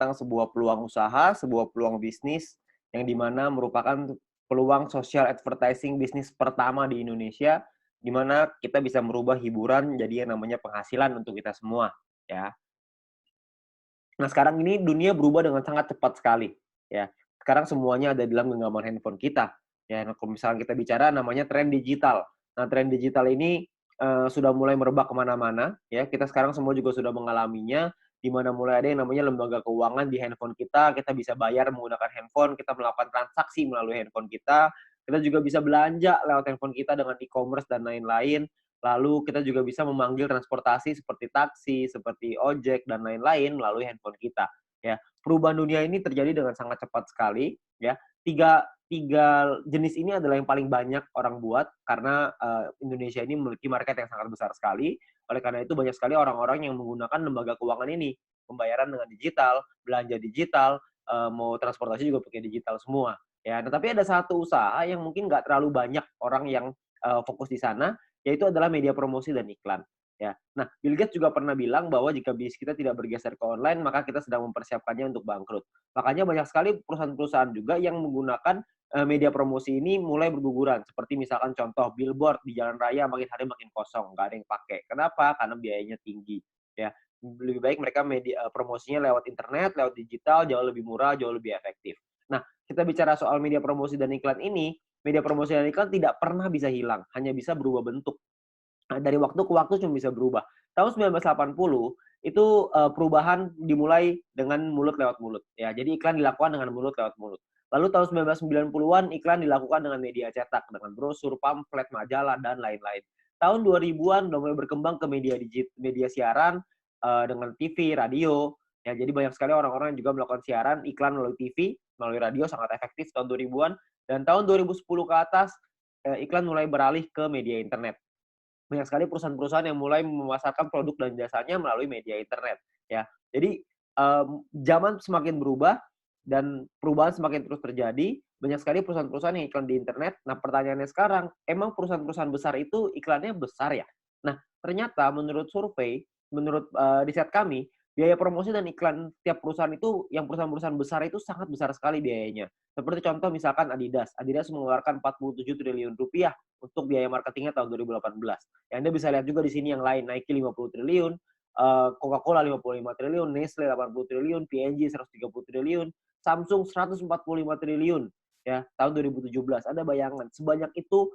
tentang sebuah peluang usaha, sebuah peluang bisnis yang di mana merupakan peluang social advertising bisnis pertama di Indonesia, di mana kita bisa merubah hiburan jadi yang namanya penghasilan untuk kita semua, ya. Nah, sekarang ini dunia berubah dengan sangat cepat sekali, ya. Sekarang semuanya ada di dalam genggaman handphone kita, ya. Nah, kalau misalnya kita bicara namanya tren digital. Nah, tren digital ini, sudah mulai merebak ke mana-mana, ya. Kita sekarang semua juga sudah mengalaminya, di mana mulai ada yang namanya lembaga keuangan di handphone kita bisa bayar menggunakan handphone, kita melakukan transaksi melalui handphone kita juga bisa belanja lewat handphone kita dengan e-commerce dan lain-lain. Lalu kita juga bisa memanggil transportasi seperti taksi, seperti ojek, dan lain-lain melalui handphone kita. Ya, perubahan dunia ini terjadi dengan sangat cepat sekali. Ya, tiga tiga jenis ini adalah yang paling banyak orang buat karena Indonesia ini memiliki market yang sangat besar sekali. Oleh karena itu banyak sekali orang-orang yang menggunakan lembaga keuangan ini, pembayaran dengan digital, belanja digital, mau transportasi juga pakai digital semua. Ya, nah, tapi ada satu usaha yang mungkin nggak terlalu banyak orang yang fokus di sana, yaitu adalah media promosi dan iklan. Ya. Nah, Bill Gates juga pernah bilang bahwa jika bisnis kita tidak bergeser ke online, maka kita sedang mempersiapkannya untuk bangkrut. Makanya banyak sekali perusahaan-perusahaan juga yang menggunakan media promosi ini mulai berguguran. Seperti misalkan contoh billboard di jalan raya makin hari makin kosong, nggak ada yang pakai. Kenapa? Karena biayanya tinggi. Ya, lebih baik mereka media promosinya lewat internet, lewat digital, jauh lebih murah, jauh lebih efektif. Nah, kita bicara soal media promosi dan iklan ini, media promosi dan iklan tidak pernah bisa hilang, hanya bisa berubah bentuk. Nah, dari waktu ke waktu cuma bisa berubah. Tahun 1980 itu perubahan dimulai dengan mulut lewat mulut. Ya, jadi iklan dilakukan dengan mulut lewat mulut. Lalu tahun 1990-an iklan dilakukan dengan media cetak, dengan brosur, pamflet, majalah, dan lain-lain. Tahun 2000-an udah mulai berkembang ke media siaran dengan TV, radio. Ya, jadi banyak sekali orang-orang yang juga melakukan siaran iklan melalui TV, melalui radio sangat efektif tahun 2000-an. Dan tahun 2010 ke atas iklan mulai beralih ke media internet. Banyak sekali perusahaan-perusahaan yang mulai memasarkan produk dan jasanya melalui media internet, ya. Jadi, zaman semakin berubah dan perubahan semakin terus terjadi, banyak sekali perusahaan-perusahaan yang iklan di internet. Nah, pertanyaannya sekarang, emang perusahaan-perusahaan besar itu iklannya besar ya? Nah, ternyata menurut survei, menurut, riset kami, biaya promosi dan iklan tiap perusahaan itu, yang perusahaan-perusahaan besar itu sangat besar sekali biayanya. Seperti contoh misalkan Adidas. Adidas mengeluarkan 47 triliun rupiah untuk biaya marketingnya tahun 2018. Ya, Anda bisa lihat juga di sini yang lain, Nike 50 triliun, Coca-Cola 55 triliun, Nestle 80 triliun, P&G 130 triliun, Samsung 145 triliun ya tahun 2017. Ada bayangan sebanyak itu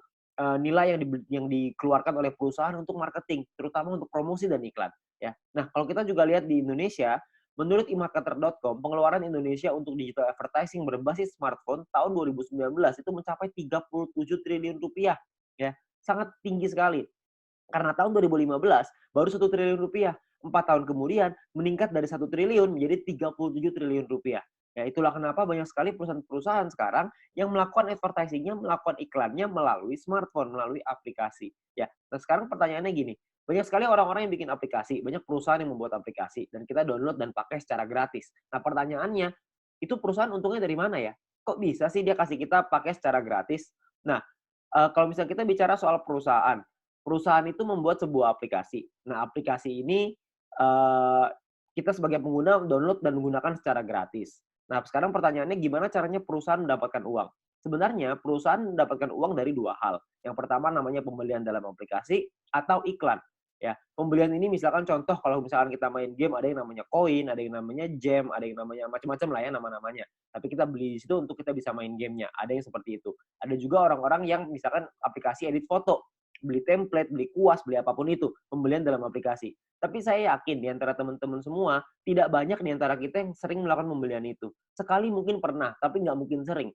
nilai yang dikeluarkan oleh perusahaan untuk marketing, terutama untuk promosi dan iklan ya. Nah, kalau kita juga lihat di Indonesia, menurut emarketer.com, pengeluaran Indonesia untuk digital advertising berbasis smartphone tahun 2019 itu mencapai 37 triliun rupiah ya. Sangat tinggi sekali. Karena tahun 2015 baru 1 triliun rupiah. 4 tahun kemudian meningkat dari 1 triliun menjadi 37 triliun rupiah. Ya, itulah kenapa banyak sekali perusahaan-perusahaan sekarang yang melakukan advertising-nya, melakukan iklannya melalui smartphone, melalui aplikasi. Ya, nah sekarang pertanyaannya gini, banyak sekali orang-orang yang bikin aplikasi, banyak perusahaan yang membuat aplikasi, dan kita download dan pakai secara gratis. Nah pertanyaannya, itu perusahaan untungnya dari mana ya? Kok bisa sih dia kasih kita pakai secara gratis? Nah, kalau misalnya kita bicara soal perusahaan, perusahaan itu membuat sebuah aplikasi. Nah, aplikasi ini, eee, kita sebagai pengguna download dan menggunakan secara gratis. Nah, sekarang pertanyaannya gimana caranya perusahaan mendapatkan uang? Sebenarnya perusahaan mendapatkan uang dari 2 hal. Yang pertama namanya pembelian dalam aplikasi atau iklan, ya. Pembelian ini misalkan contoh kalau misalkan kita main game ada yang namanya koin, ada yang namanya gem, ada yang namanya macam-macam lah ya nama-namanya. Tapi kita beli di situ untuk kita bisa main gamenya, ada yang seperti itu. Ada juga orang-orang yang misalkan aplikasi edit foto, beli template, beli kuas, beli apapun itu, pembelian dalam aplikasi. Tapi saya yakin di antara teman-teman semua, tidak banyak di antara kita yang sering melakukan pembelian itu. Sekali mungkin pernah, tapi nggak mungkin sering.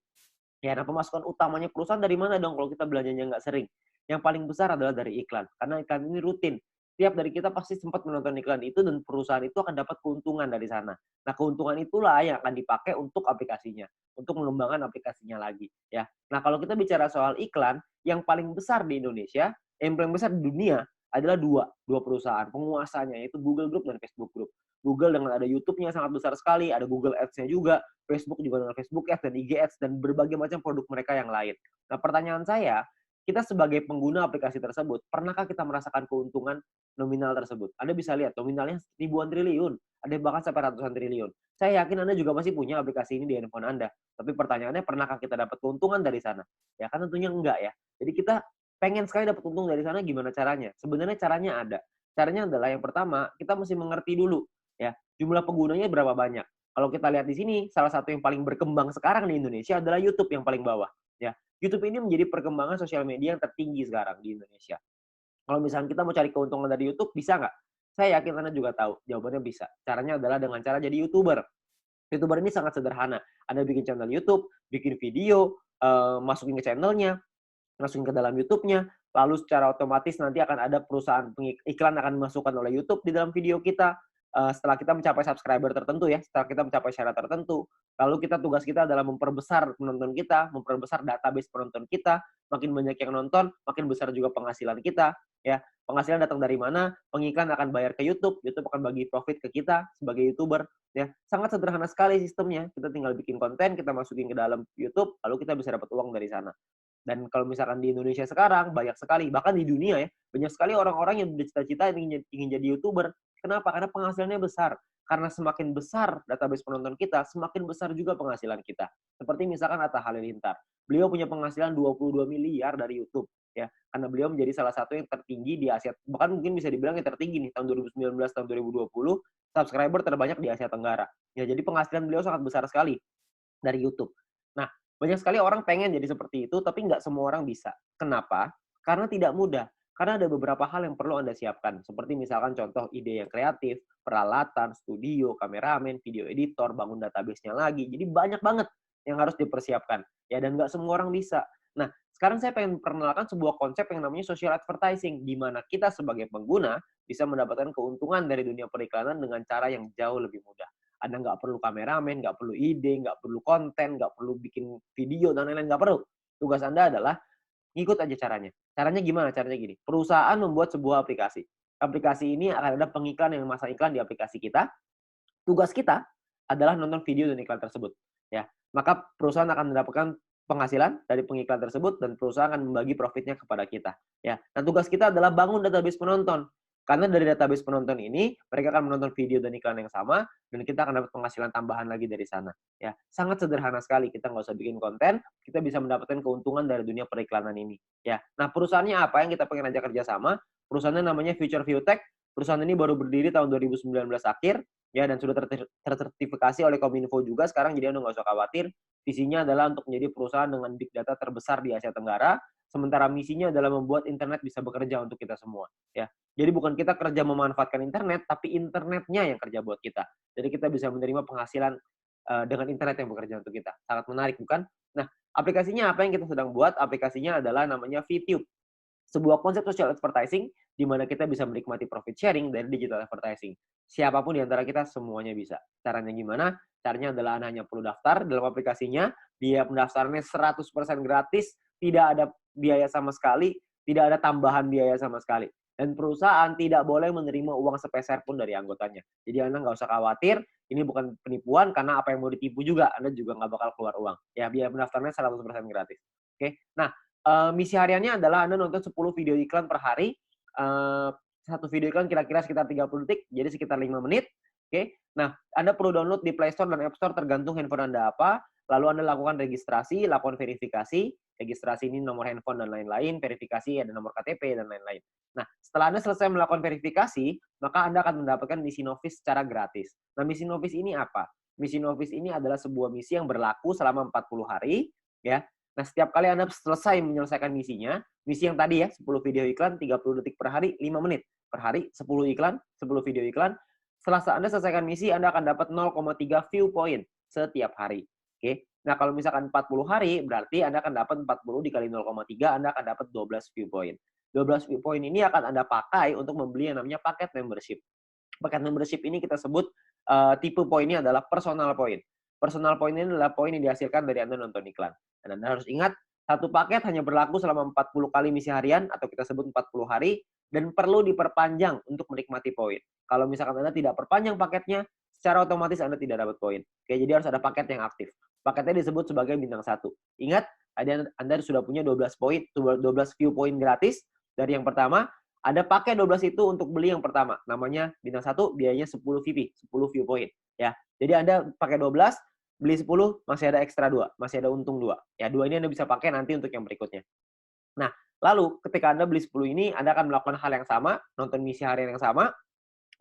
Ya, nah pemasukan utamanya perusahaan dari mana dong kalau kita belanjanya nggak sering? Yang paling besar adalah dari iklan, karena iklan ini rutin. Tiap dari kita pasti sempat menonton iklan itu dan perusahaan itu akan dapat keuntungan dari sana. Nah, keuntungan itulah yang akan dipakai untuk aplikasinya, untuk mengembangkan aplikasinya lagi, ya. Nah, kalau kita bicara soal iklan, yang paling besar di Indonesia, yang paling besar di dunia adalah dua perusahaan penguasanya, yaitu Google Group dan Facebook Group. Google dengan ada YouTube-nya sangat besar sekali, ada Google Ads-nya juga, Facebook juga dengan Facebook Ads dan IG Ads dan berbagai macam produk mereka yang lain. Nah, pertanyaan saya, kita sebagai pengguna aplikasi tersebut, pernahkah kita merasakan keuntungan nominal tersebut? Anda bisa lihat nominalnya ribuan triliun. ada yang bahkan sampai ratusan triliun. Saya yakin Anda juga pasti punya aplikasi ini di handphone Anda. Tapi pertanyaannya, pernahkah kita dapat keuntungan dari sana? Ya kan tentunya enggak ya. Jadi kita pengen sekali dapat untung dari sana, gimana caranya? Sebenarnya caranya ada. Caranya adalah yang pertama, kita mesti mengerti dulu ya, jumlah penggunanya berapa banyak. Kalau kita lihat di sini, salah satu yang paling berkembang sekarang di Indonesia adalah YouTube yang paling bawah. Ya, YouTube ini menjadi perkembangan sosial media yang tertinggi sekarang di Indonesia. Kalau misalnya kita mau cari keuntungan dari YouTube, bisa nggak? Saya yakin Anda juga tahu, jawabannya bisa. Caranya adalah dengan cara jadi YouTuber. YouTuber ini sangat sederhana. Anda bikin channel YouTube, bikin video, masukin ke channelnya, masukin ke dalam YouTube-nya, lalu secara otomatis nanti akan ada perusahaan iklan akan dimasukkan oleh YouTube di dalam video kita. Setelah kita mencapai subscriber tertentu ya, setelah kita mencapai syarat tertentu, lalu tugas kita adalah memperbesar penonton kita, memperbesar database penonton kita, makin banyak yang nonton, makin besar juga penghasilan kita, ya. Penghasilan datang dari mana? Pengiklan akan bayar ke YouTube, YouTube akan bagi profit ke kita sebagai YouTuber, ya. Sangat sederhana sekali sistemnya. Kita tinggal bikin konten, kita masukin ke dalam YouTube, lalu kita bisa dapat uang dari sana. Dan kalau misalkan di Indonesia sekarang, banyak sekali, bahkan di dunia ya, banyak sekali orang-orang yang bercita-cita ingin jadi YouTuber. Kenapa? Karena penghasilannya besar. Karena semakin besar database penonton kita, semakin besar juga penghasilan kita. Seperti misalkan Atta Halilintar. Beliau punya penghasilan 22 miliar dari YouTube. Ya, karena beliau menjadi salah satu yang tertinggi di Asia, bahkan mungkin bisa dibilang yang tertinggi nih, tahun 2019, tahun 2020, subscriber terbanyak di Asia Tenggara. Ya, jadi penghasilan beliau sangat besar sekali dari YouTube. Nah, banyak sekali orang pengen jadi seperti itu, tapi nggak semua orang bisa. Kenapa? Karena tidak mudah. Karena ada beberapa hal yang perlu Anda siapkan. Seperti misalkan contoh ide yang kreatif, peralatan, studio, kameramen, video editor, bangun database-nya lagi. Jadi banyak banget yang harus dipersiapkan. Ya, dan nggak semua orang bisa. Nah, sekarang saya pengen perkenalkan sebuah konsep yang namanya social advertising, di mana kita sebagai pengguna bisa mendapatkan keuntungan dari dunia periklanan dengan cara yang jauh lebih mudah. Anda nggak perlu kameramen, nggak perlu ide, nggak perlu konten, nggak perlu bikin video, dan lain-lain, nggak perlu. Tugas Anda adalah ngikut aja caranya. Caranya gimana? Caranya gini, perusahaan membuat sebuah aplikasi. Aplikasi ini akan ada pengiklan yang memasang iklan di aplikasi kita. Tugas kita adalah nonton video dan iklan tersebut. Ya, maka perusahaan akan mendapatkan penghasilan dari pengiklan tersebut dan perusahaan akan membagi profitnya kepada kita. Ya, nah tugas kita adalah bangun database penonton. Karena dari database penonton ini, mereka akan menonton video dan iklan yang sama, dan kita akan dapat penghasilan tambahan lagi dari sana. Ya, sangat sederhana sekali. Kita nggak usah bikin konten, kita bisa mendapatkan keuntungan dari dunia periklanan ini. Ya, nah perusahaannya apa yang kita pengen ajak kerjasama? Perusahaannya namanya Future View Tech. Perusahaan ini baru berdiri tahun 2019 akhir, ya, dan sudah tersertifikasi oleh Kominfo juga sekarang, jadi Anda nggak usah khawatir. Visinya adalah untuk menjadi perusahaan dengan big data terbesar di Asia Tenggara, sementara misinya adalah membuat internet bisa bekerja untuk kita semua. Ya, jadi bukan kita kerja memanfaatkan internet, tapi internetnya yang kerja buat kita. Jadi kita bisa menerima penghasilan dengan internet yang bekerja untuk kita. Sangat menarik, bukan? Nah, aplikasinya apa yang kita sedang buat? Aplikasinya adalah namanya VTube. Sebuah konsep social advertising di mana kita bisa menikmati profit sharing dari digital advertising. Siapapun di antara kita semuanya bisa. Caranya gimana? Caranya adalah Anda hanya perlu daftar dalam aplikasinya, biaya pendaftarannya 100% gratis, tidak ada biaya sama sekali, tidak ada tambahan biaya sama sekali. Dan perusahaan tidak boleh menerima uang sepeser pun dari anggotanya. Jadi Anda nggak usah khawatir, ini bukan penipuan, karena apa yang mau ditipu juga, Anda juga nggak bakal keluar uang. Ya, biaya pendaftarannya 100% gratis. Oke, nah, misi hariannya adalah Anda nonton 10 video iklan per hari. Satu video iklan kira-kira sekitar 30 detik, jadi sekitar 5 menit. Oke. Nah, Anda perlu download di Play Store dan App Store tergantung handphone Anda apa. Lalu Anda lakukan registrasi, lakukan verifikasi. Registrasi ini nomor handphone dan lain-lain, verifikasi ada nomor KTP dan lain-lain. Nah, setelah Anda selesai melakukan verifikasi, maka Anda akan mendapatkan misi novis secara gratis. Nah, misi novis ini apa? Misi novis ini adalah sebuah misi yang berlaku selama 40 hari, ya. Nah, setiap kali Anda selesai menyelesaikan misinya, misi yang tadi ya, 10 video iklan, 30 detik per hari, 5 menit. Per hari, 10 iklan, 10 video iklan. Setelah Anda selesaikan misi, Anda akan dapat 0,3 view point setiap hari. Oke. Nah, kalau misalkan 40 hari, berarti Anda akan dapat 40 dikali 0,3, Anda akan dapat 12 view point. 12 view point ini akan Anda pakai untuk membeli yang namanya paket membership. Paket membership ini kita sebut tipe poinnya adalah personal point. Personal point ini adalah poin yang dihasilkan dari Anda nonton iklan. Dan Anda harus ingat, satu paket hanya berlaku selama 40 kali misi harian, atau kita sebut 40 hari, dan perlu diperpanjang untuk menikmati poin. Kalau misalkan Anda tidak perpanjang paketnya, secara otomatis Anda tidak dapat poin. Oke, jadi harus ada paket yang aktif. Paketnya disebut sebagai bintang 1. Ingat, Anda sudah punya 12 poin, 12 view point gratis. Dari yang pertama, Ada pakai 12 itu untuk beli yang pertama, namanya bintang 1 biayanya 10 VP, 10 viewpoint ya. Jadi Anda pakai 12, beli 10 masih ada ekstra 2, masih ada untung 2. Ya, 2 ini Anda bisa pakai nanti untuk yang berikutnya. Nah, lalu ketika Anda beli 10 ini, Anda akan melakukan hal yang sama, nonton misi harian yang sama,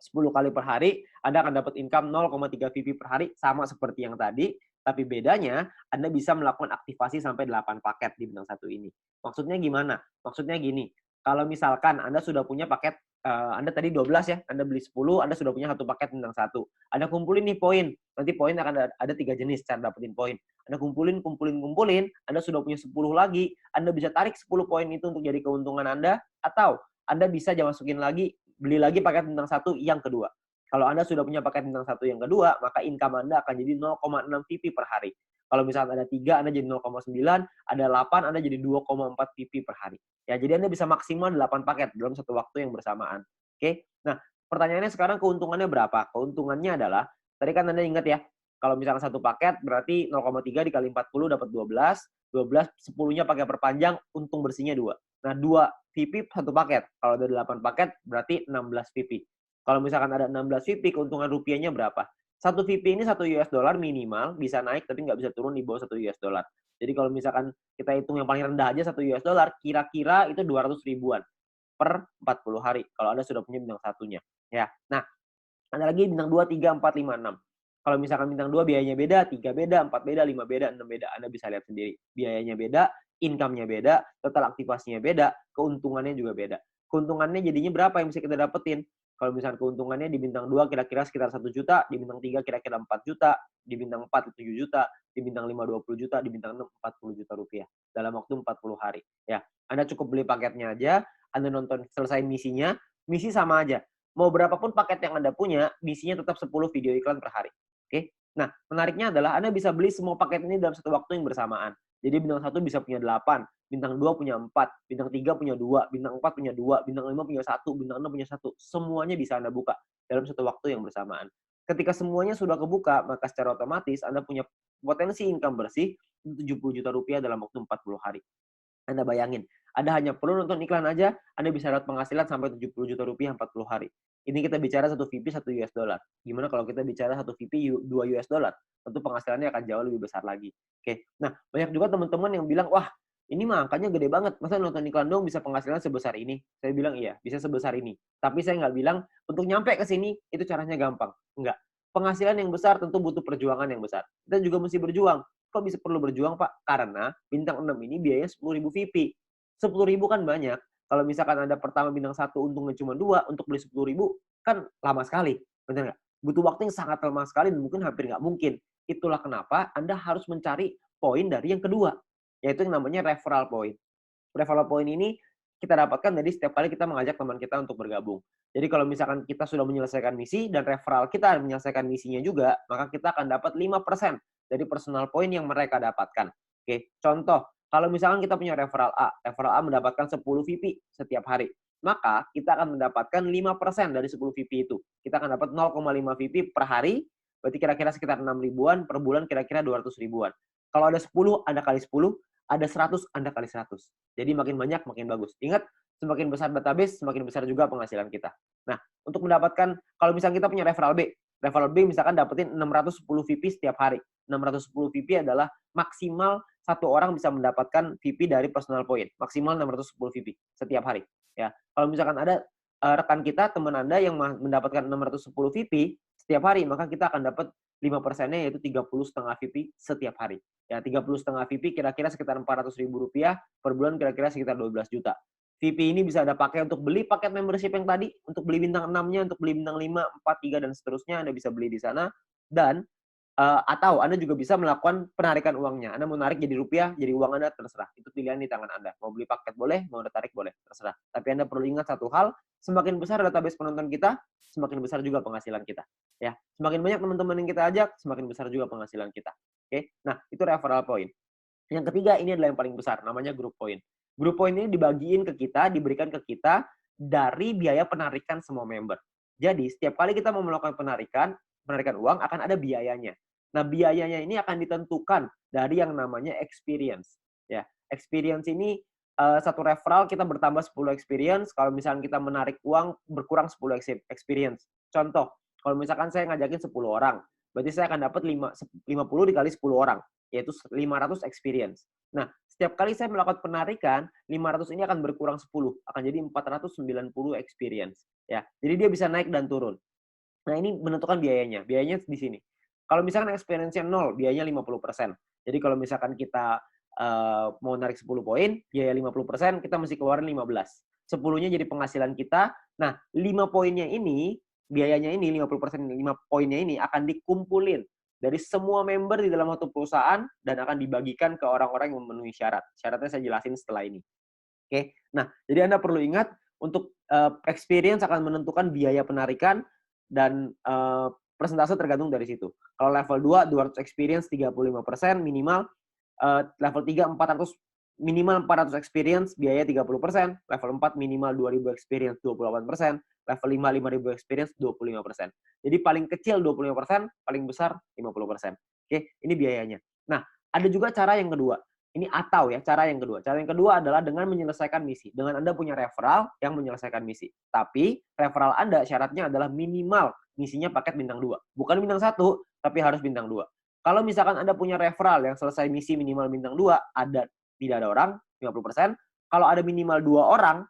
10 kali per hari, Anda akan dapat income 0,3 VP per hari, sama seperti yang tadi, tapi bedanya Anda bisa melakukan aktivasi sampai 8 paket di bintang 1 ini. Maksudnya gimana? Maksudnya gini, kalau misalkan Anda sudah punya paket, Anda tadi 12 ya, Anda beli 10, Anda sudah punya 1 paket bintang 1. Anda kumpulin nih poin, nanti poin akan ada 3 jenis cara dapetin poin. Anda kumpulin, Anda sudah punya 10 lagi, Anda bisa tarik 10 poin itu untuk jadi keuntungan Anda, atau Anda bisa masukin lagi, beli lagi paket bintang 1 yang kedua. Kalau Anda sudah punya paket bintang 1 yang kedua, maka income Anda akan jadi 0,6 VP per hari. Kalau misalnya ada 3, Anda jadi 0,9, ada 8, Anda jadi 2,4 VP per hari. Ya, jadi Anda bisa maksimal 8 paket dalam satu waktu yang bersamaan. Oke? Nah, pertanyaannya sekarang keuntungannya berapa? Keuntungannya adalah, tadi kan Anda ingat ya, kalau misalkan satu paket berarti 0,3 dikali 40 dapat 12, 10-nya pakai perpanjang, untung bersihnya 2. Nah, 2 VP satu paket. Kalau ada 8 paket, berarti 16 VP. Kalau misalkan ada 16 VP, keuntungan rupiahnya berapa? Satu VP ini 1 US dollar minimal, bisa naik tapi nggak bisa turun di bawah 1 US dollar. Jadi kalau misalkan kita hitung yang paling rendah aja 1 US dollar, kira-kira itu 200 ribuan per 40 hari. Kalau Anda sudah punya bintang satunya. Ya. Nah, ada lagi bintang 2, 3, 4, 5, 6. Kalau misalkan bintang 2 biayanya beda, 3 beda, 4 beda, 5 beda, 6 beda. Anda bisa lihat sendiri. Biayanya beda, income-nya beda, total aktivasinya beda, keuntungannya juga beda. Keuntungannya jadinya berapa yang bisa kita dapetin? Kalau misalkan keuntungannya di bintang 2 kira-kira sekitar 1 juta, di bintang 3 kira-kira 4 juta, di bintang 4 7 juta, di bintang 5 20 juta, di bintang 6 40 juta rupiah dalam waktu 40 hari. Ya, Anda cukup beli paketnya aja, Anda nonton selesai misinya, misi sama aja. Mau berapapun paket yang Anda punya, misinya tetap 10 video iklan per hari. Oke? Nah, menariknya adalah Anda bisa beli semua paket ini dalam satu waktu yang bersamaan. Jadi bintang 1 bisa punya 8, bintang 2 punya 4, bintang 3 punya 2, bintang 4 punya 2, bintang 5 punya 1, bintang 6 punya 1. Semuanya bisa Anda buka dalam satu waktu yang bersamaan. Ketika semuanya sudah kebuka, maka secara otomatis Anda punya potensi income bersih 70 juta rupiah dalam waktu 40 hari. Anda bayangin, Anda hanya perlu nonton iklan aja, Anda bisa dapat penghasilan sampai 70 juta rupiah 40 hari. Ini kita bicara 1 VP 1 US dollar. Gimana kalau kita bicara 1 VP 2 US dollar? Tentu penghasilannya akan jauh lebih besar lagi. Oke. Nah, banyak juga teman-teman yang bilang, "Wah, ini mah angkanya gede banget. Masa nonton iklan dong bisa penghasilan sebesar ini?" Saya bilang, "Iya, bisa sebesar ini." Tapi saya nggak bilang untuk nyampe ke sini itu caranya gampang. Enggak. Penghasilan yang besar tentu butuh perjuangan yang besar. Kita juga mesti berjuang. Kok bisa perlu berjuang, Pak? Karena bintang 6 ini biayanya 10.000 VP. 10.000 kan banyak. Kalau misalkan Anda pertama bintang 1 untungnya cuma 2, untuk beli 10.000 kan lama sekali. Benar nggak? Butuh waktu yang sangat lama sekali dan mungkin hampir nggak mungkin. Itulah kenapa Anda harus mencari poin dari yang kedua, yaitu yang namanya referral point. Referral point ini kita dapatkan dari setiap kali kita mengajak teman kita untuk bergabung. Jadi kalau misalkan kita sudah menyelesaikan misi dan referral kita menyelesaikan misinya juga, maka kita akan dapat 5% dari personal point yang mereka dapatkan. Oke, contoh, kalau misalkan kita punya referral A mendapatkan 10 VP setiap hari, maka kita akan mendapatkan 5% dari 10 VP itu. Kita akan dapat 0,5 VP per hari, berarti kira-kira sekitar 6 ribuan, per bulan kira-kira 200 ribuan. Kalau ada 10, Anda kali 10, ada 100, Anda kali 100. Jadi makin banyak, makin bagus. Ingat, semakin besar database, semakin besar juga penghasilan kita. Nah, untuk mendapatkan, kalau misalnya kita punya referral B misalkan dapetin 610 VP setiap hari. 610 VP adalah maksimal satu orang bisa mendapatkan VP dari personal point. Maksimal 610 VP setiap hari. Ya, kalau misalkan ada rekan kita, teman Anda yang mendapatkan 610 VP setiap hari, maka kita akan dapat 5%-nya yaitu 30,5 VP setiap hari. Ya, 30,5 VP kira-kira sekitar 400 ribu rupiah, per bulan kira-kira sekitar 12 juta. VP ini bisa Anda pakai untuk beli paket membership yang tadi, untuk beli bintang 6-nya, untuk beli bintang 5, 4, 3, dan seterusnya, Anda bisa beli di sana. Dan atau Anda juga bisa melakukan penarikan uangnya. Anda mau narik jadi rupiah, jadi uang Anda, terserah. Itu pilihan di tangan Anda. Mau beli paket boleh, mau Anda tarik boleh, terserah. Tapi Anda perlu ingat satu hal, semakin besar database penonton kita, semakin besar juga penghasilan kita. Ya, semakin banyak teman-teman yang kita ajak, semakin besar juga penghasilan kita. Oke, nah itu referral point. Yang ketiga ini adalah yang paling besar, namanya group point. Group point ini dibagiin ke kita, diberikan ke kita dari biaya penarikan semua member. Jadi setiap kali kita mau melakukan penarikan uang akan ada biayanya. Nah, biayanya ini akan ditentukan dari yang namanya experience. Ya, experience ini satu referral kita bertambah 10 experience, kalau misalkan kita menarik uang berkurang 10 experience. Contoh, kalau misalkan saya ngajakin 10 orang, berarti saya akan dapat 50 dikali 10 orang, yaitu 500 experience. Nah, setiap kali saya melakukan penarikan, 500 ini akan berkurang 10, akan jadi 490 experience. Ya, jadi dia bisa naik dan turun. Nah, ini menentukan biayanya. Biayanya di sini. Kalau misalkan experience-nya 0, biayanya 50%. Jadi kalau misalkan kita mau narik 10 poin, biaya 50%, kita mesti keluarin 15. 10-nya jadi penghasilan kita. Nah, 5 poinnya ini, biayanya ini, 50%, 5 poinnya ini akan dikumpulin dari semua member di dalam satu perusahaan dan akan dibagikan ke orang-orang yang memenuhi syarat. Syaratnya saya jelasin setelah ini. Oke. Nah, jadi Anda perlu ingat untuk experience akan menentukan biaya penarikan dan persentase tergantung dari situ. Kalau level 2, 200 experience 35% minimal, level 3 400 minimal 400 experience biaya 30%, level 4 minimal 2000 experience 28%, level 5 5000 experience 25%. Jadi paling kecil 25%, paling besar 50%. Oke, ini biayanya. Nah, ada juga cara yang kedua. Ini atau ya, cara yang kedua. Cara yang kedua adalah dengan menyelesaikan misi. Dengan Anda punya referral yang menyelesaikan misi. Tapi referral Anda syaratnya adalah minimal misinya paket bintang 2. Bukan bintang 1, tapi harus bintang 2. Kalau misalkan Anda punya referral yang selesai misi minimal bintang 2, tidak ada orang, 50%. Kalau ada minimal 2 orang,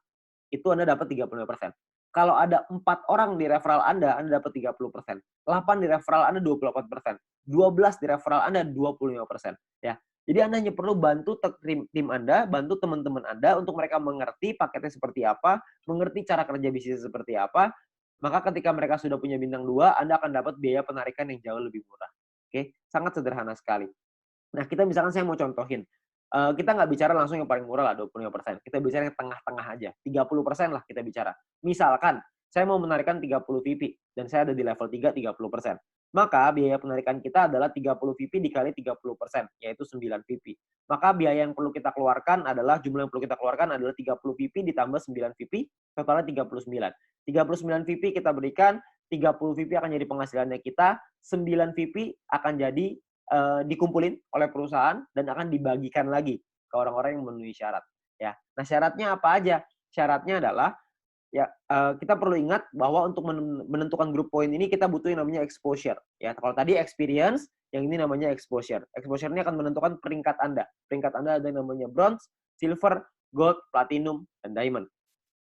itu Anda dapat 35%. Kalau ada 4 orang di referral Anda dapat 30%. 8 di referral Anda 28%. 12 di referral Anda 25%. Ya. Jadi Anda hanya perlu bantu tim Anda, bantu teman-teman Anda untuk mereka mengerti paketnya seperti apa, mengerti cara kerja bisnis seperti apa. Maka ketika mereka sudah punya bintang 2, Anda akan dapat biaya penarikan yang jauh lebih murah. Oke, sangat sederhana sekali. Nah, kita misalkan saya mau contohin. Kita nggak bicara langsung yang paling murah lah, 25%. Kita bicara yang tengah-tengah aja. 30% lah kita bicara. Misalkan, saya mau menarikan 30 VP, dan saya ada di level 3, 30%. Maka biaya penarikan kita adalah 30 VP dikali 30%, yaitu 9 VP. Maka biaya yang perlu kita keluarkan adalah, jumlah yang perlu kita keluarkan adalah 30 VP ditambah 9 VP, totalnya 39. 39 VP kita berikan, 30 VP akan jadi penghasilannya kita, 9 VP akan jadi dikumpulin oleh perusahaan dan akan dibagikan lagi ke orang-orang yang memenuhi syarat. Ya, nah syaratnya apa aja? Syaratnya adalah ya kita perlu ingat bahwa untuk menentukan grup poin ini kita butuh yang namanya exposure. Ya, kalau tadi experience, yang ini namanya exposure. Exposure ini akan menentukan peringkat Anda. Peringkat Anda ada yang namanya bronze, silver, gold, platinum, dan diamond.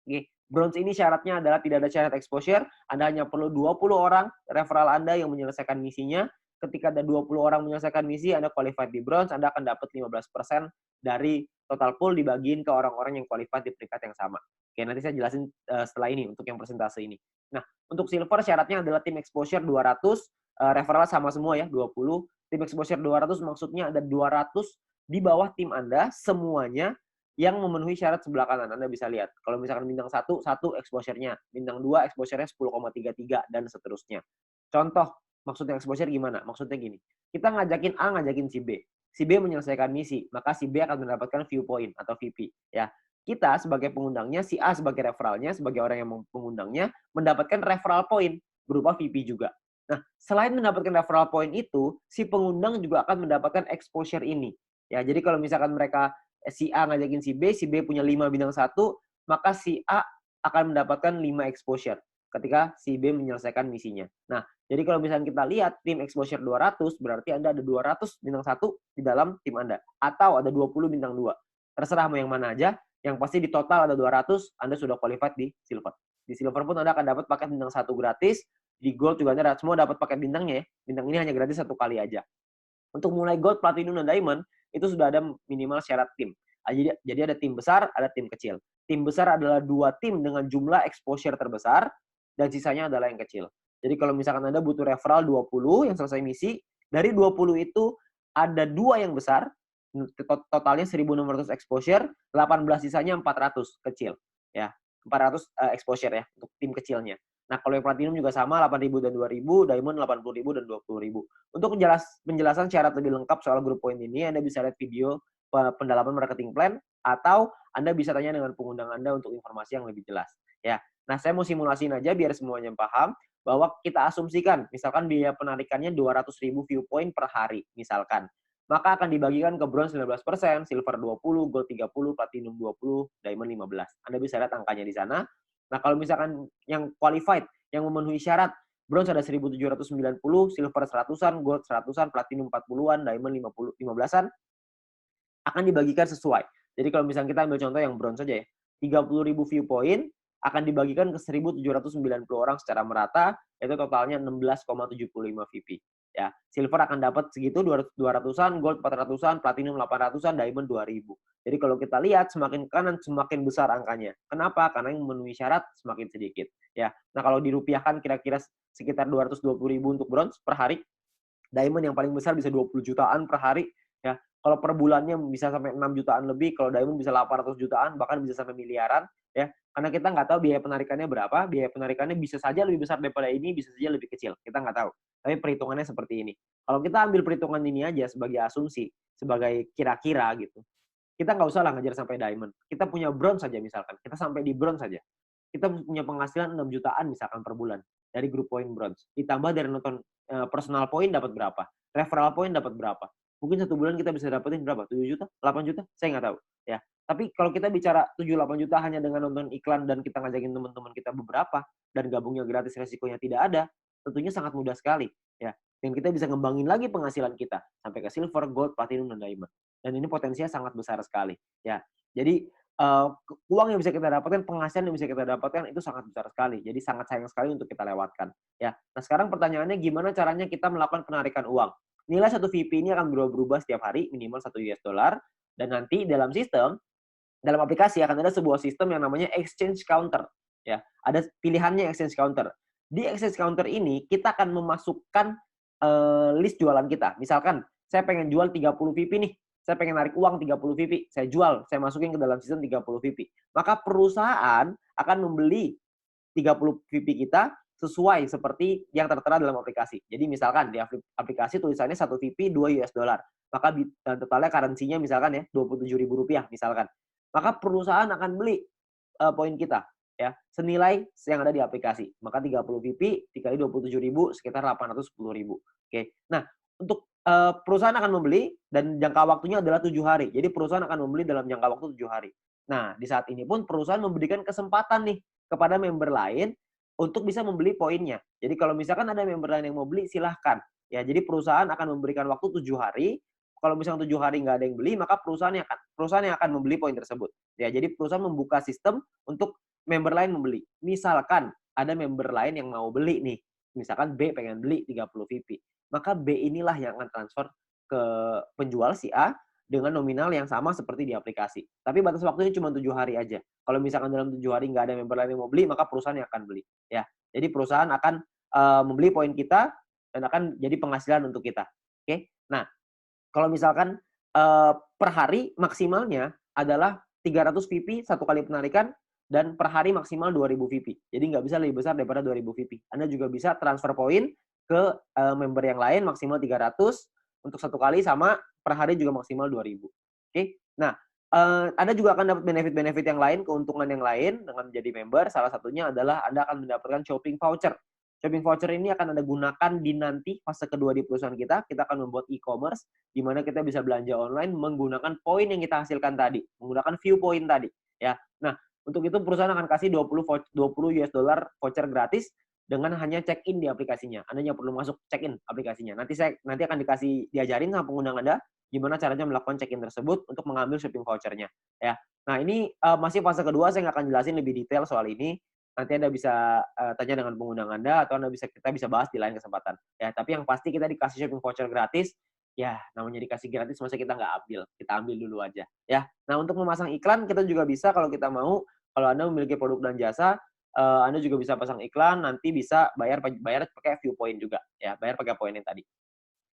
Oke. Bronze ini syaratnya adalah tidak ada syarat exposure. Anda hanya perlu 20 orang referral Anda yang menyelesaikan misinya. Ketika ada 20 orang menyelesaikan misi, Anda qualified di bronze, Anda akan dapat 15% dari total pool dibagiin ke orang-orang yang qualified di peringkat yang sama. Oke, nanti saya jelasin setelah ini untuk yang persentase ini. Nah, untuk silver syaratnya adalah tim exposure 200, referral sama semua ya, 20. Tim exposure 200 maksudnya ada 200 di bawah tim Anda semuanya yang memenuhi syarat sebelah kanan. Anda bisa lihat. Kalau misalkan bintang 1 exposure-nya. Bintang 2 exposure-nya 10,33 dan seterusnya. Contoh, maksudnya exposure gimana? Maksudnya gini. Kita ngajakin A, ngajakin si B. Si B menyelesaikan misi, maka si B akan mendapatkan view point atau VP. Ya. Kita sebagai pengundangnya, si A sebagai referralnya, sebagai orang yang mengundangnya, mendapatkan referral point berupa VP juga. Nah, selain mendapatkan referral point itu, si pengundang juga akan mendapatkan exposure ini. Ya, jadi kalau misalkan mereka si A ngajakin si B punya 5 bintang 1, maka si A akan mendapatkan 5 exposure ketika si B menyelesaikan misinya. Nah, jadi kalau misalnya kita lihat tim exposure 200, berarti Anda ada 200 bintang 1 di dalam tim Anda. Atau ada 20 bintang 2. Terserah mau yang mana aja, yang pasti di total ada 200, Anda sudah qualified di silver. Di silver pun Anda akan dapat paket bintang 1 gratis, di gold juga Anda semua dapat paket bintangnya ya. Bintang ini hanya gratis 1 kali aja. Untuk mulai gold, platinum, dan diamond, itu sudah ada minimal syarat tim. Jadi ada tim besar, ada tim kecil. Tim besar adalah 2 tim dengan jumlah exposure terbesar, dan sisanya adalah yang kecil. Jadi kalau misalkan Anda butuh referral 20 yang selesai misi, dari 20 itu ada 2 yang besar, totalnya 1.600 exposure, 18 sisanya 400 kecil. Ya, 400 exposure ya, untuk tim kecilnya. Nah, kalau yang platinum juga sama, 8.000 dan 2.000, diamond 80.000 dan 20.000. Untuk penjelasan syarat lebih lengkap soal grup poin ini, Anda bisa lihat video pendalaman marketing plan, atau Anda bisa tanya dengan pengundang Anda untuk informasi yang lebih jelas. Ya. Nah, saya mau simulasiin aja biar semuanya paham, bahwa kita asumsikan, misalkan biaya penarikannya 200.000 view point per hari, misalkan. maka akan dibagikan ke bronze 19%, silver 20, gold 30, platinum 20, diamond 15. Anda bisa lihat angkanya di sana. Nah, kalau misalkan yang qualified, yang memenuhi syarat, bronze ada 1.790, silver 100-an, gold 100-an, platinum 40-an, diamond 15-an, akan dibagikan sesuai. Jadi kalau misalnya kita ambil contoh yang bronze saja ya, 30.000 viewpoint akan dibagikan ke 1.790 orang secara merata, itu totalnya 16,75 VP. Ya, silver akan dapat segitu 200-an, gold 400-an, platinum 800-an, diamond 2.000. Jadi kalau kita lihat semakin kanan semakin besar angkanya. Kenapa? Karena yang memenuhi syarat semakin sedikit. Ya, nah kalau dirupiahkan kira-kira sekitar 220.000 untuk bronze per hari. Diamond yang paling besar bisa 20 jutaan per hari. Ya, kalau per bulannya bisa sampai 6 jutaan lebih, kalau diamond bisa 800 jutaan, bahkan bisa sampai miliaran. Ya, karena kita nggak tahu biaya penarikannya berapa. Biaya penarikannya bisa saja lebih besar daripada ini, bisa saja lebih kecil. Kita nggak tahu. Tapi perhitungannya seperti ini. Kalau kita ambil perhitungan ini aja sebagai asumsi, sebagai kira-kira gitu, kita nggak usah lah ngejar sampai diamond. Kita punya bronze saja misalkan. Kita sampai di bronze saja. Kita punya penghasilan 6 jutaan misalkan per bulan dari grup point bronze. Ditambah dari nonton personal point dapat berapa? Referral point dapat berapa? Mungkin satu bulan kita bisa dapetin berapa? 7 juta? 8 juta? Saya nggak tahu. Ya. Tapi kalau kita bicara 7-8 juta hanya dengan nonton iklan dan kita ngajakin teman-teman kita beberapa dan gabungnya gratis resikonya tidak ada, tentunya sangat mudah sekali. Ya. Dan kita bisa ngembangin lagi penghasilan kita sampai ke silver, gold, platinum, dan diamond. Dan ini potensinya sangat besar sekali. Ya. Jadi uang yang bisa kita dapatkan, penghasilan yang bisa kita dapatkan itu sangat besar sekali. Jadi sangat sayang sekali untuk kita lewatkan. Ya. Nah sekarang pertanyaannya gimana caranya kita melakukan penarikan uang? Nilai satu VP ini akan berubah-ubah setiap hari, minimal 1 US dollar. Dan nanti dalam sistem, dalam aplikasi akan ada sebuah sistem yang namanya exchange counter. Ya, ada pilihannya exchange counter. Di exchange counter ini kita akan memasukkan list jualan kita. Misalkan saya pengen jual 30 VP nih. Saya pengen narik uang 30 VP, saya jual, saya masukin ke dalam sistem 30 VP. Maka perusahaan akan membeli 30 VP kita sesuai seperti yang tertera dalam aplikasi. Jadi misalkan di aplikasi tulisannya 1 VP 2 US dollar. Maka totalnya currency-nya misalkan ya Rp27.000 misalkan. Maka perusahaan akan beli poin kita ya senilai yang ada di aplikasi. Maka 30 VP dikali 27.000 sekitar 810.000. Oke. Nah, untuk perusahaan akan membeli dan jangka waktunya adalah 7 hari. Jadi perusahaan akan membeli dalam jangka waktu 7 hari. Nah, di saat ini pun perusahaan memberikan kesempatan nih kepada member lain untuk bisa membeli poinnya. Jadi kalau misalkan ada member lain yang mau beli, silahkan. Ya, jadi perusahaan akan memberikan waktu 7 hari. Kalau misalnya 7 hari nggak ada yang beli, maka perusahaan yang akan membeli poin tersebut. Ya, jadi perusahaan membuka sistem untuk member lain membeli. Misalkan ada member lain yang mau beli nih. Misalkan B pengen beli 30 VP. Maka B inilah yang akan transfer ke penjual si A dengan nominal yang sama seperti di aplikasi. Tapi batas waktunya cuma 7 hari aja. Kalau misalkan dalam 7 hari nggak ada member lain yang mau beli, maka perusahaan yang akan beli. Ya, jadi perusahaan akan membeli poin kita dan akan jadi penghasilan untuk kita. Oke. Nah, kalau misalkan per hari maksimalnya adalah 300 VP satu kali penarikan dan per hari maksimal 2.000 VP. Jadi nggak bisa lebih besar daripada 2.000 VP. Anda juga bisa transfer poin ke member yang lain maksimal 300 untuk satu kali sama per hari juga maksimal 2.000. Oke. Nah, Anda juga akan dapat benefit-benefit yang lain, keuntungan yang lain dengan menjadi member. Salah satunya adalah Anda akan mendapatkan shopping voucher. Shopping voucher ini akan Anda gunakan di nanti fase kedua di perusahaan kita. Kita akan membuat e-commerce di mana kita bisa belanja online menggunakan poin yang kita hasilkan tadi, menggunakan view point tadi, ya. Nah, untuk itu perusahaan akan kasih 20 US dollar voucher gratis dengan hanya check-in di aplikasinya. Anda hanya perlu masuk check-in aplikasinya. Nanti akan diajarin sama pengguna Anda gimana caranya melakukan check-in tersebut untuk mengambil shopping vouchernya. Ya. Nah, ini masih fase kedua, saya nggak akan jelasin lebih detail soal ini. Nanti Anda bisa tanya dengan pengguna Anda atau kita bisa bahas di lain kesempatan. Ya, tapi yang pasti kita dikasih shopping voucher gratis. Ya, namanya dikasih gratis, masa kita nggak ambil? Kita ambil dulu aja. Ya. Nah, untuk memasang iklan kita juga bisa kalau kita mau. Kalau Anda memiliki produk dan jasa, Anda juga bisa pasang iklan, nanti bisa bayar pakai view point juga, ya, bayar pakai poin yang tadi.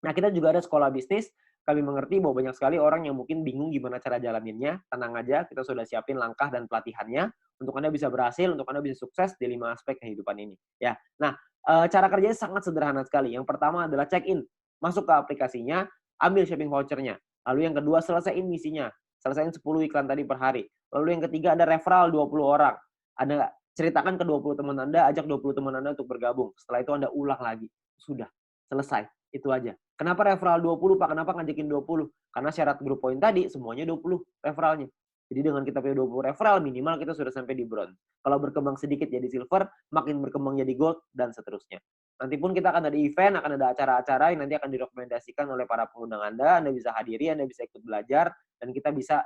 Nah, kita juga ada sekolah bisnis. Kami mengerti bahwa banyak sekali orang yang mungkin bingung gimana cara jalaninnya. Tenang aja, kita sudah siapin langkah dan pelatihannya untuk Anda bisa berhasil, untuk Anda bisa sukses di 5 aspek kehidupan ini. Ya, nah cara kerjanya sangat sederhana sekali. Yang pertama adalah check-in, masuk ke aplikasinya, ambil shopping vouchernya. Lalu yang kedua selesaiin misinya, selesaiin 10 iklan tadi per hari. Lalu yang ketiga ada referral 20 orang. Anda ceritakan ke 20 teman Anda, ajak 20 teman Anda untuk bergabung. Setelah itu Anda ulang lagi. Sudah, selesai. Itu aja. Kenapa referral 20, Pak? Kenapa ngajakin 20? Karena syarat grup poin tadi semuanya 20 referralnya. Jadi dengan kita punya 20 referral, minimal kita sudah sampai di bronze. Kalau berkembang sedikit jadi silver, makin berkembang jadi gold, dan seterusnya. Nanti pun kita akan ada event, akan ada acara-acara yang nanti akan direkomendasikan oleh para pengundang Anda bisa hadiri, Anda bisa ikut belajar, dan kita bisa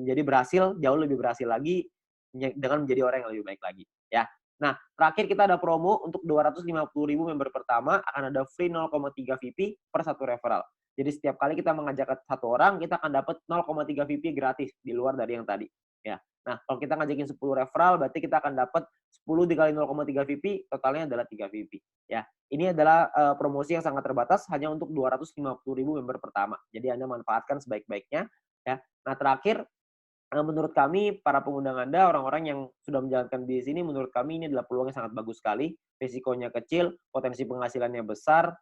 jadi berhasil, jauh lebih berhasil lagi, dengan menjadi orang yang lebih baik lagi. Ya. Nah, terakhir kita ada promo untuk 250.000 member pertama, akan ada free 0,3 VP per satu referral. Jadi setiap kali kita mengajak satu orang, kita akan dapat 0,3 VP gratis di luar dari yang tadi. Ya. Nah, kalau kita ngajakin 10 referral, berarti kita akan dapat 10 dikali 0,3 VP, totalnya adalah 3 VP. Ya. Ini adalah promosi yang sangat terbatas, hanya untuk 250.000 member pertama. Jadi Anda manfaatkan sebaik-baiknya. Ya. Nah, terakhir, menurut kami, para pengundang Anda, orang-orang yang sudah menjalankan bisnis ini, menurut kami ini adalah peluang yang sangat bagus sekali. Risikonya kecil, potensi penghasilannya besar,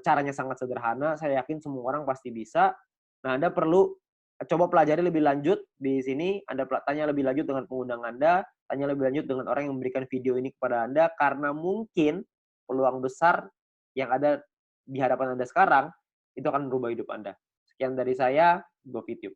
caranya sangat sederhana. Saya yakin semua orang pasti bisa. Nah, Anda perlu coba pelajari lebih lanjut di sini. Anda tanya lebih lanjut dengan pengundang Anda, tanya lebih lanjut dengan orang yang memberikan video ini kepada Anda, karena mungkin peluang besar yang ada di hadapan Anda sekarang, itu akan merubah hidup Anda. Sekian dari saya, Go Video.